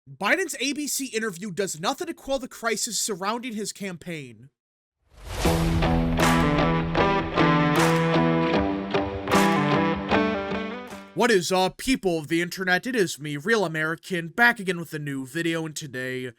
Biden's ABC interview does nothing to quell the crisis surrounding his campaign. What is up, people of the internet? It is me, Real American, back again with a new video, and today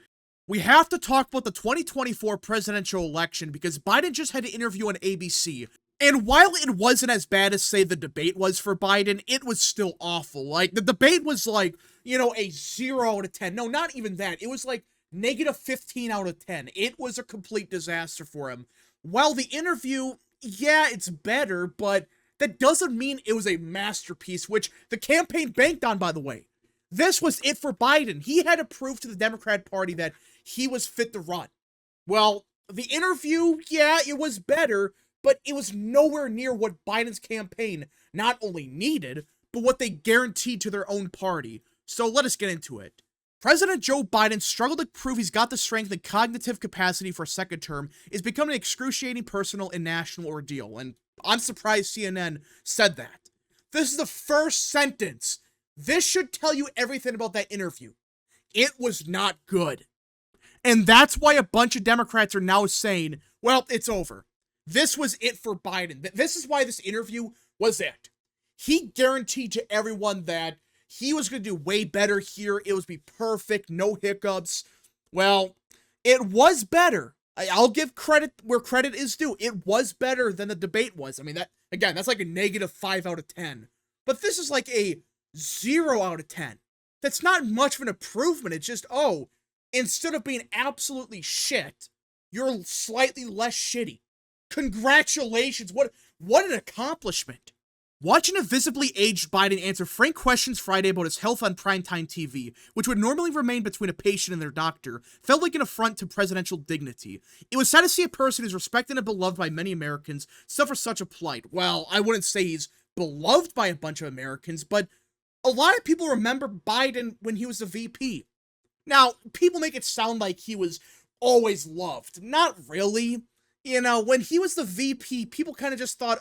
we have to talk about the 2024 presidential election because Biden just had an interview on ABC. And while it wasn't as bad as, say, the debate was for Biden, it was still awful. Like, the debate was like, a 0 out of 10. No, not even that. It was like negative 15 out of 10. It was a complete disaster for him. While the interview, yeah, it's better, but that doesn't mean it was a masterpiece, which the campaign banked on, by the way. This was it for Biden. He had to prove to the Democrat Party that he was fit to run. Well, the interview, yeah, it was better, but it was nowhere near what Biden's campaign not only needed, but what they guaranteed to their own party. So let us get into it. President Joe Biden struggled to prove he's got the strength and cognitive capacity for a second term is becoming an excruciating personal and national ordeal. And I'm surprised CNN said that. This is the first sentence. This should tell you everything about that interview. It was not good. And that's why a bunch of Democrats are now saying, well, it's over. This was it for Biden. This is why this interview was it. He guaranteed to everyone that he was going to do way better here. It was be perfect, no hiccups. Well, it was better. I'll give credit where credit is due. It was better than the debate was. I mean, that's like a negative 5 out of 10. But this is like a 0 out of 10. That's not much of an improvement. It's just, instead of being absolutely shit, you're slightly less shitty. Congratulations. What an accomplishment. Watching a visibly aged Biden answer frank questions Friday about his health on primetime TV, which would normally remain between a patient and their doctor, felt like an affront to presidential dignity. It was sad to see a person who's respected and beloved by many Americans suffer such a plight. Well, I wouldn't say he's beloved by a bunch of Americans, but a lot of people remember Biden when he was a VP. Now, people make it sound like he was always loved. Not really. When he was the VP, people kind of just thought,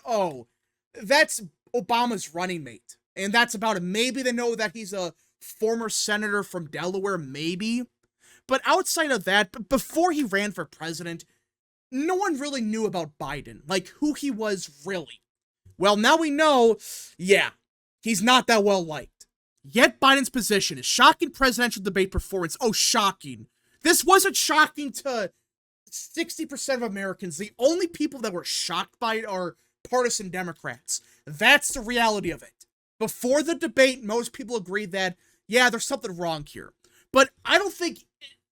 that's Obama's running mate. And that's about it. Maybe they know that he's a former senator from Delaware, maybe. But outside of that, before he ran for president, no one really knew about Biden. Like, who he was really. Well, now we know, yeah, he's not that well liked. Yet Biden's position is shocking presidential debate performance. Oh, shocking. This wasn't shocking to 60% of Americans. The only people that were shocked by it are partisan Democrats. That's the reality of it. Before the debate, most people agreed that, yeah, there's something wrong here. But I don't think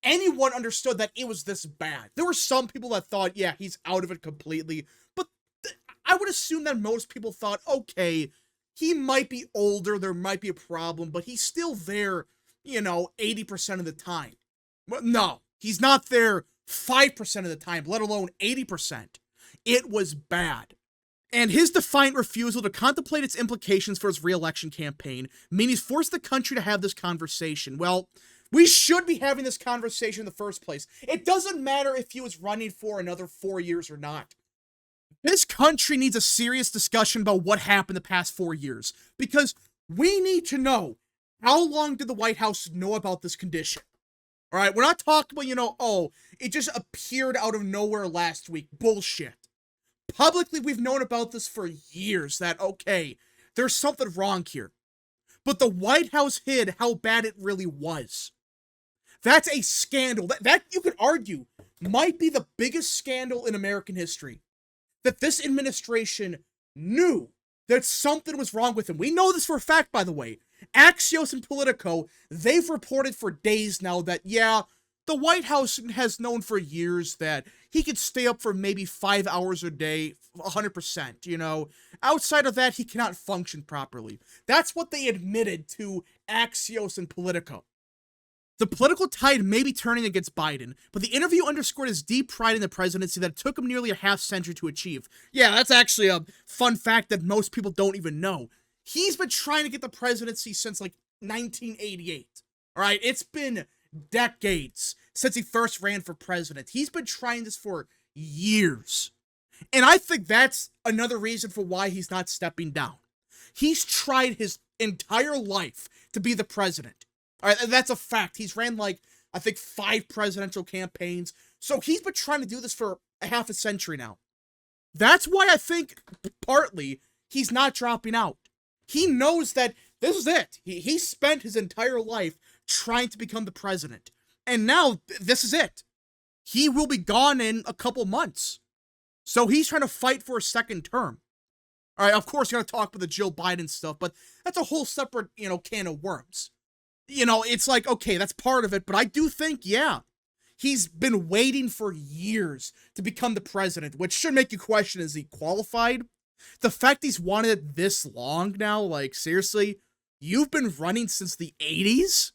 anyone understood that it was this bad. There were some people that thought, yeah, he's out of it completely. But I would assume that most people thought, okay, he might be older, there might be a problem, but he's still there, 80% of the time. Well, no, he's not there 5% of the time, let alone 80%. It was bad. And his defiant refusal to contemplate its implications for his re-election campaign mean he's forced the country to have this conversation. Well, we should be having this conversation in the first place. It doesn't matter if he was running for another 4 years or not. This country needs a serious discussion about what happened the past 4 years, because we need to know, how long did the White House know about this condition? All right, we're not talking about, it just appeared out of nowhere last week. Bullshit. Publicly, we've known about this for years, that, okay, there's something wrong here. But the White House hid how bad it really was. That's a scandal. That you could argue might be the biggest scandal in American history. That this administration knew that something was wrong with him. We know this for a fact, by the way. Axios and Politico, they've reported for days now that, yeah, the White House has known for years that he could stay up for maybe 5 hours a day, 100%, Outside of that, he cannot function properly. That's what they admitted to Axios and Politico. The political tide may be turning against Biden, but the interview underscored his deep pride in the presidency that it took him nearly a half-century to achieve. Yeah, that's actually a fun fact that most people don't even know. He's been trying to get the presidency since, 1988. All right, it's been decades since he first ran for president. He's been trying this for years. And I think that's another reason for why he's not stepping down. He's tried his entire life to be the president. All right, and that's a fact. He's ran like, I think, 5 presidential campaigns. So he's been trying to do this for a half a century now. That's why I think, partly, he's not dropping out. He knows that this is it. He spent his entire life trying to become the president. And now, this is it. He will be gone in a couple months. So he's trying to fight for a second term. All right, of course, you're going to talk about the Jill Biden stuff, but that's a whole separate, can of worms. It's like, okay, that's part of it, but I do think, yeah, he's been waiting for years to become the president, which should make you question, is he qualified? The fact he's wanted it this long now, like, seriously, you've been running since the 80s?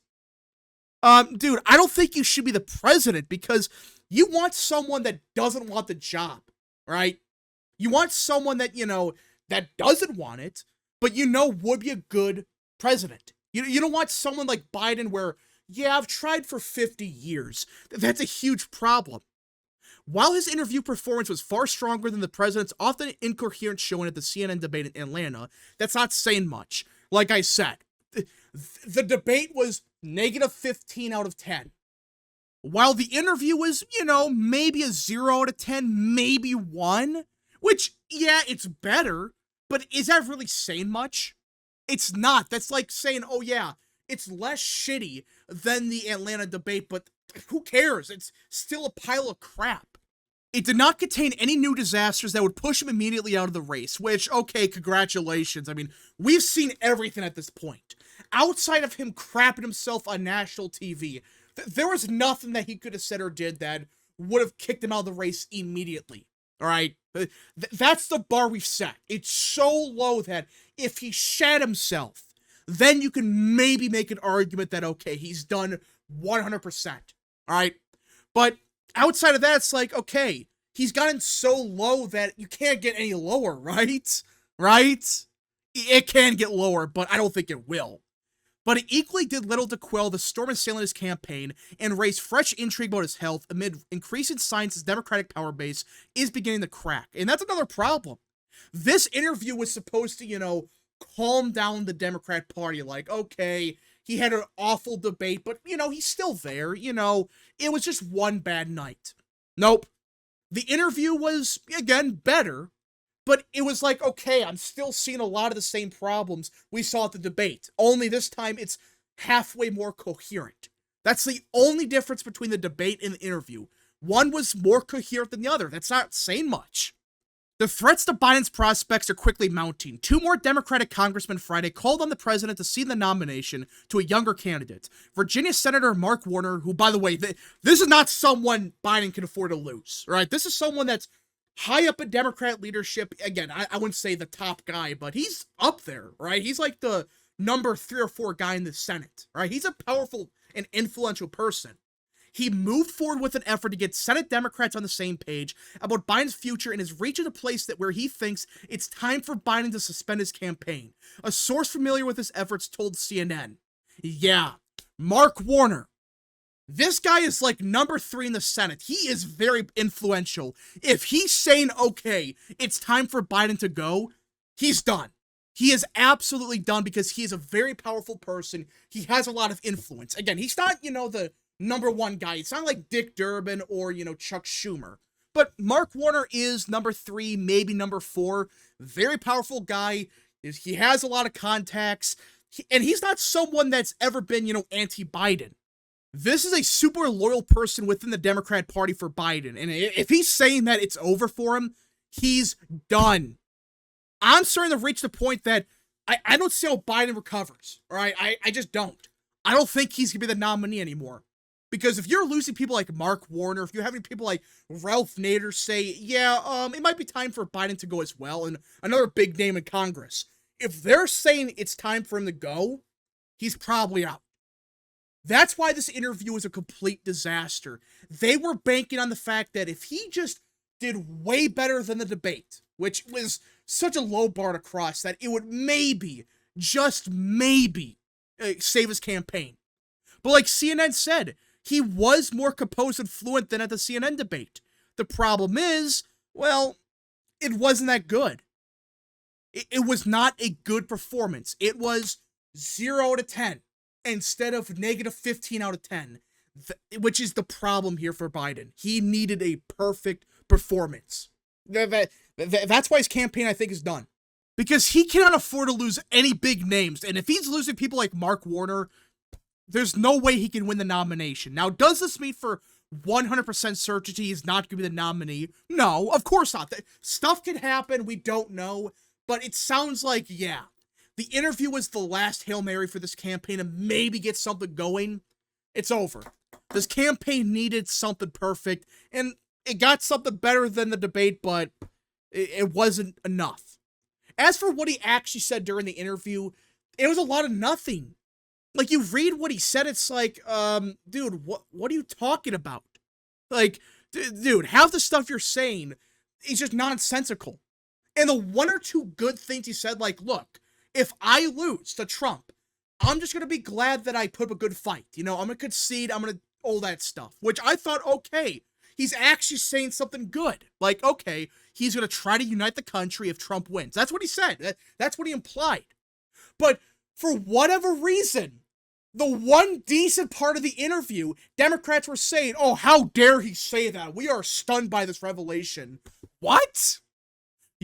Dude, I don't think you should be the president because you want someone that doesn't want the job, right? You want someone that, that doesn't want it, but would be a good president. You don't want someone like Biden where, yeah, I've tried for 50 years. That's a huge problem. While his interview performance was far stronger than the president's often incoherent showing at the CNN debate in Atlanta, that's not saying much. Like I said, the debate was -15 out of 10. While the interview was, maybe a 0 out of 10, maybe 1, which, yeah, it's better, but is that really saying much? It's not. That's like saying, oh yeah, it's less shitty than the Atlanta debate, but who cares? It's still a pile of crap. It did not contain any new disasters that would push him immediately out of the race, which, okay, congratulations. I mean, we've seen everything at this point. Outside of him crapping himself on national TV, there was nothing that he could have said or did that would have kicked him out of the race immediately. All right? That's the bar we've set. It's so low that if he shat himself, then you can maybe make an argument that, okay, he's done 100%. All right? But outside of that, it's like, okay, he's gotten so low that you can't get any lower, right? Right? It can get lower, but I don't think it will. But it equally did little to quell the storm assailing his campaign and raise fresh intrigue about his health amid increasing signs his Democratic power base is beginning to crack. And that's another problem. This interview was supposed to, calm down the Democrat Party. Like, okay, he had an awful debate, but, he's still there. It was just one bad night. Nope. The interview was, again, better. But it was like, okay, I'm still seeing a lot of the same problems we saw at the debate. Only this time it's halfway more coherent. That's the only difference between the debate and the interview. One was more coherent than the other. That's not saying much. The threats to Biden's prospects are quickly mounting. 2 more Democratic congressmen Friday called on the president to cede the nomination to a younger candidate. Virginia Senator Mark Warner, who, by the way, this is not someone Biden can afford to lose, right? This is someone that's high up in Democrat leadership. Again, I wouldn't say the top guy, but he's up there, right? He's like the number 3 or 4 guy in the Senate, right? He's a powerful and influential person. He moved forward with an effort to get Senate Democrats on the same page about Biden's future and is reaching a place where he thinks it's time for Biden to suspend his campaign. A source familiar with his efforts told CNN. Yeah, Mark Warner. This guy is like number 3 in the Senate. He is very influential. If he's saying, okay, it's time for Biden to go, he's done. He is absolutely done because he is a very powerful person. He has a lot of influence. Again, he's not, the number 1 guy. It's not like Dick Durbin or, Chuck Schumer. But Mark Warner is number 3, maybe number 4. Very powerful guy. He has a lot of contacts. And he's not someone that's ever been, anti-Biden. This is a super loyal person within the Democrat Party for Biden. And if he's saying that it's over for him, he's done. I'm starting to reach the point that I don't see how Biden recovers. All right? I just don't. I don't think he's going to be the nominee anymore. Because if you're losing people like Mark Warner, if you're having people like Ralph Nader say, yeah, it might be time for Biden to go as well, and another big name in Congress. If they're saying it's time for him to go, he's probably out. That's why this interview was a complete disaster. They were banking on the fact that if he just did way better than the debate, which was such a low bar to cross, that it would maybe, just maybe, save his campaign. But like CNN said, he was more composed and fluent than at the CNN debate. The problem is, well, it wasn't that good. It was not a good performance. It was 0 to 10. instead of negative 15 out of 10, which is the problem here for Biden. He needed a perfect performance. That's why his campaign, I think, is done. Because he cannot afford to lose any big names. And if he's losing people like Mark Warner, there's no way he can win the nomination. Now, does this mean for 100% certainty he's not going to be the nominee? No, of course not. Stuff can happen. We don't know. But it sounds like, yeah, the interview was the last Hail Mary for this campaign to maybe get something going. It's over. This campaign needed something perfect, and it got something better than the debate, but it wasn't enough. As for what he actually said during the interview, it was a lot of nothing. Like, you read what he said, it's like, dude, what are you talking about? Like, dude, half the stuff you're saying is just nonsensical. And the one or two good things he said, like, look, if I lose to Trump, I'm just going to be glad that I put up a good fight. You know, I'm going to concede, I'm going to all that stuff. Which I thought, okay, he's actually saying something good. Like, okay, he's going to try to unite the country if Trump wins. That's what he said. That's what he implied. But for whatever reason, the one decent part of the interview, Democrats were saying, oh, how dare he say that? We are stunned by this revelation. What?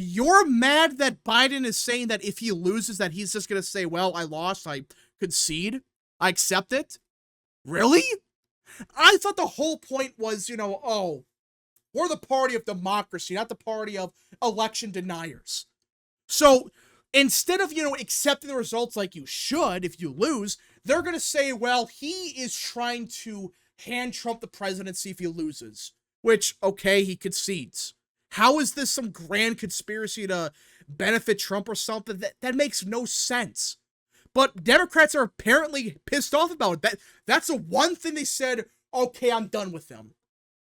You're mad that Biden is saying that if he loses, that he's just going to say, well, I lost, I concede, I accept it? Really? I thought the whole point was, you know, oh, we're the party of democracy, not the party of election deniers. So instead of, you know, accepting the results like you should if you lose, they're going to say, well, he is trying to hand Trump the presidency if he loses. Which, okay, he concedes. How is this some grand conspiracy to benefit Trump or something? That makes no sense. But Democrats are apparently pissed off about it. That's the one thing they said, okay, I'm done with them.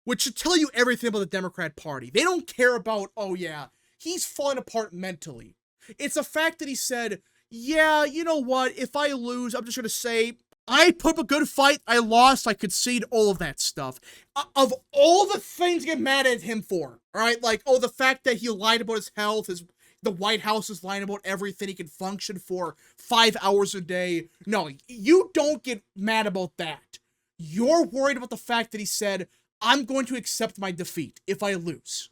Which should tell you everything about the Democrat Party. They don't care about, oh yeah, he's falling apart mentally. It's the fact that he said, yeah, you know what, if I lose, I'm just going to say, I put up a good fight, I lost, I concede, all of that stuff. Of all the things to get mad at him for, alright, like, oh, the fact that he lied about his health, the White House is lying about everything, he can function for 5 hours a day. No, you don't get mad about that. You're worried about the fact that he said, I'm going to accept my defeat if I lose.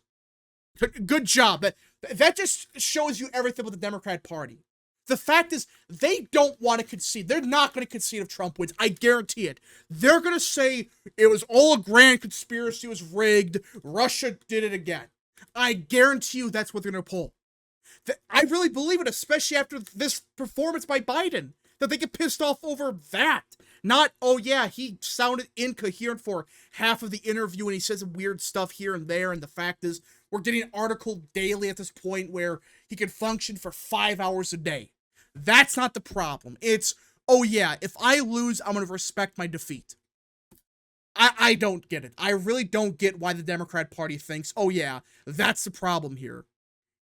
Good job. That just shows you everything about the Democrat Party. The fact is, they don't want to concede. They're not going to concede if Trump wins. I guarantee it. They're going to say it was all a grand conspiracy, it was rigged, Russia did it again. I guarantee you that's what they're going to pull. I really believe it, especially after this performance by Biden, that they get pissed off over that. Not, oh yeah, he sounded incoherent for half of the interview and he says weird stuff here and there, and the fact is, we're getting an article daily at this point where he can function for 5 hours a day. That's not the problem. It's, oh yeah, if I lose, I'm going to respect my defeat. I don't get it. I really don't get why the Democrat Party thinks, oh yeah, that's the problem here.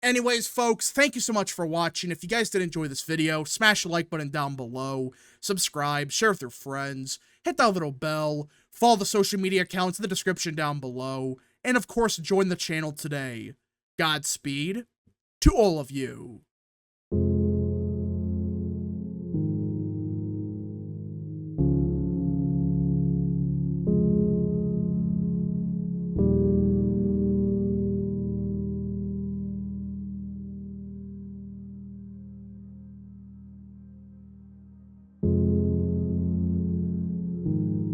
Anyways, folks, thank you so much for watching. If you guys did enjoy this video, smash the like button down below, subscribe, share with your friends, hit that little bell, follow the social media accounts in the description down below, and of course, join the channel today. Godspeed to all of you.